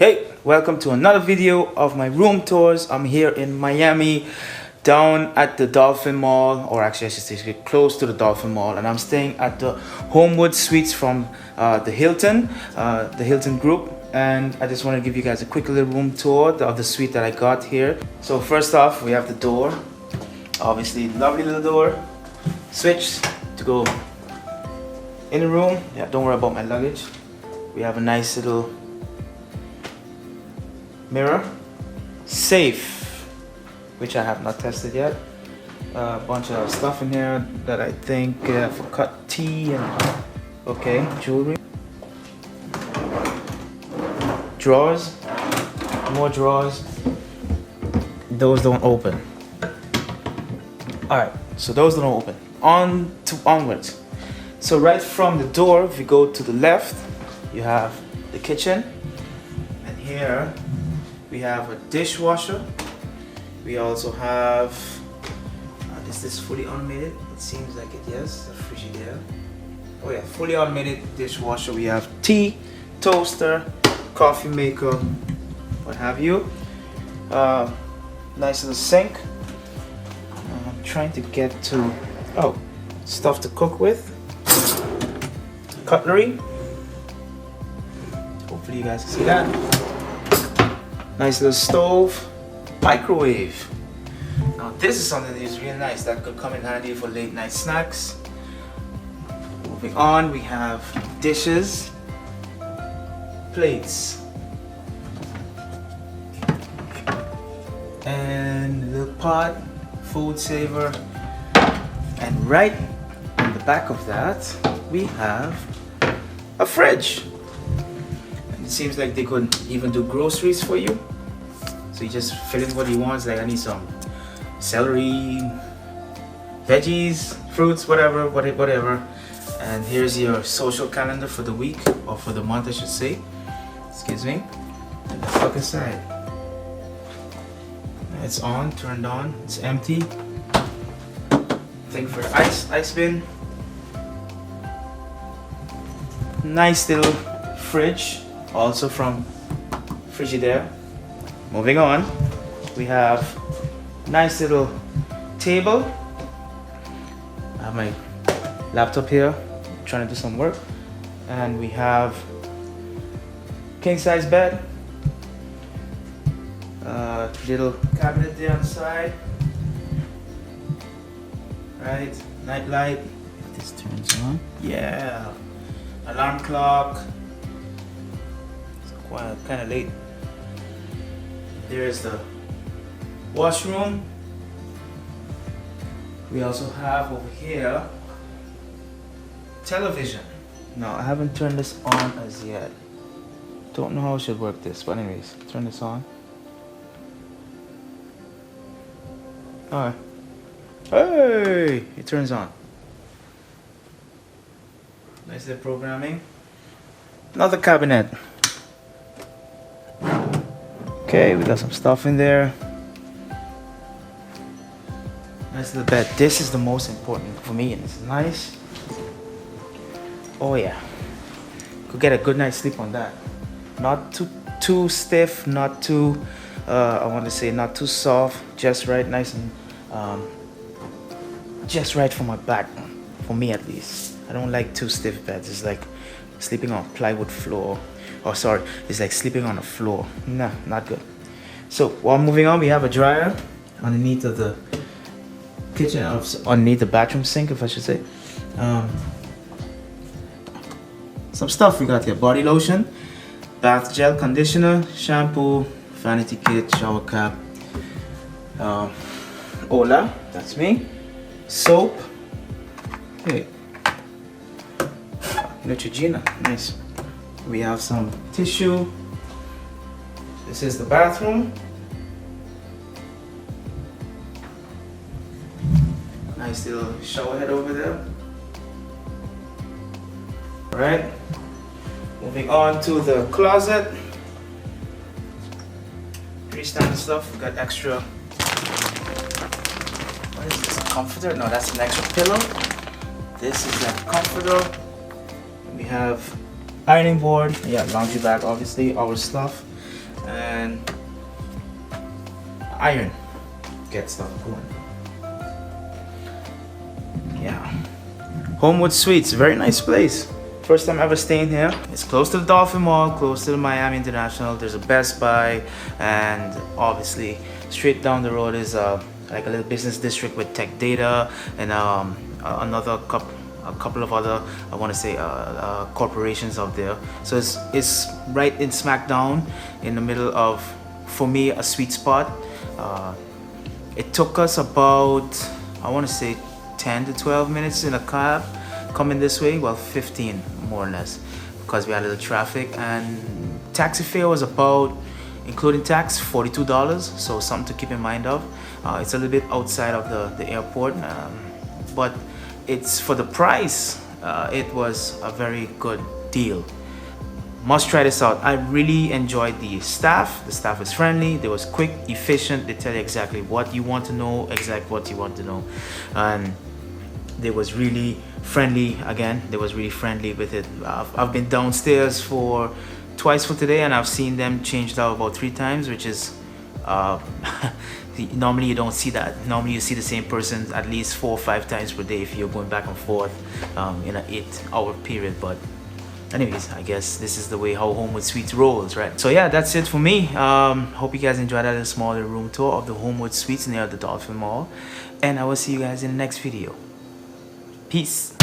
Hey, welcome to another video of my room tours. I'm here in Miami, down at the Dolphin Mall, or actually I should say close to the Dolphin Mall, and I'm staying at the HomeWood Suites from the Hilton Group. And I just want to give you guys a quick little room tour of the suite that I got here. So first off, we have the door. Obviously, lovely little door. Switch to go in the room. Yeah, don't worry about my luggage. We have a nice little mirror, safe, which I have not tested yet. A bunch of stuff in here that I think for cut tea and okay, jewelry. Drawers, more drawers. Those don't open. All right, so those don't open. Onwards. So right from the door, if you go to the left, you have the kitchen, and here we have a dishwasher. We also have, is this fully automated? It seems like it, yes, a Frigidaire. Oh yeah, fully automated dishwasher. We have tea, toaster, coffee maker, what have you. Nice little sink. I'm trying to get to, stuff to cook with. Cutlery. Hopefully you guys can see that. Nice little stove, microwave. Now this is something that is really nice that could come in handy for late night snacks. Moving on, we have dishes, plates, and a little pot, food saver. And right in the back of that, we have a fridge. It seems like they could even do groceries for you. So you just fill in what you want. Like I need some celery, veggies, fruits, whatever. And here's your social calendar for the week, or for the month I should say. Excuse me. And let's look inside. It's on, turned on, it's empty. Thing for the ice bin. Nice little fridge. Also from Frigidaire. Moving on, we have nice little table. I have my laptop here, trying to do some work, and we have king size bed. Little cabinet there on the side. Right, night light. This turns on. Yeah, alarm clock. Kind of late. There's the washroom. We also have over here television. Now I haven't turned this on as yet. Don't know how I should work this, but anyways, turn this on. Alright. Hey, it turns on. Nice little programming. Another cabinet. Okay, we got some stuff in there. Nice little bed. This is the most important for me, and it's nice. Oh yeah, could get a good night's sleep on that. Not too stiff, not too I want to say not too soft. Just right, nice and just right for my back. For me at least, I don't like too stiff beds. It's like sleeping on plywood floor. Oh, sorry, it's like sleeping on a floor. Nah, not good. So while moving on, we have a dryer underneath of the kitchen, underneath the bathroom sink, if I should say. Some stuff we got here: body lotion, bath gel, conditioner, shampoo, vanity kit, shower cap. Hola, that's me. Soap. Hey, Neutrogena, nice. We have some tissue. This is the bathroom. Nice little shower head over there. Alright. Moving on to the closet. Pretty standard stuff. We got extra. What is this? A comforter? No, that's an extra pillow. This is a comforter. We have ironing board, yeah, laundry bag, obviously, our stuff. and iron. Get stuff going. Yeah. HomeWood Suites, very nice place. First time ever staying here. It's close to the Dolphin Mall, close to the Miami International. There's a Best Buy, and obviously straight down the road is like a little business district with tech data and a couple of other, I want to say, corporations out there. So it's right in smack down in the middle of, for me, a sweet spot. It took us about, I want to say, 10 to 12 minutes in a cab coming this way. Well, 15 more or less, because we had a little traffic, and taxi fare was about, including tax, $42. So something to keep in mind of. It's a little bit outside of the airport, but it's for the price. It was a very good deal. Must try this out. I really enjoyed the staff. The staff is friendly. They was quick, efficient. They tell you exactly what you want to know, and they was really friendly. Again, they was really friendly with it. I've been downstairs twice for today, and I've seen them changed out about 3 times, which is normally you don't see that. Normally you see the same person at least 4 or 5 times per day if you're going back and forth in an 8-hour period. But anyways, I guess this is the way how HomeWood Suites rolls, right? So yeah, that's it for me. Hope you guys enjoyed that little small room tour of the HomeWood Suites near the Dolphin Mall, and I will see you guys in the next video. Peace.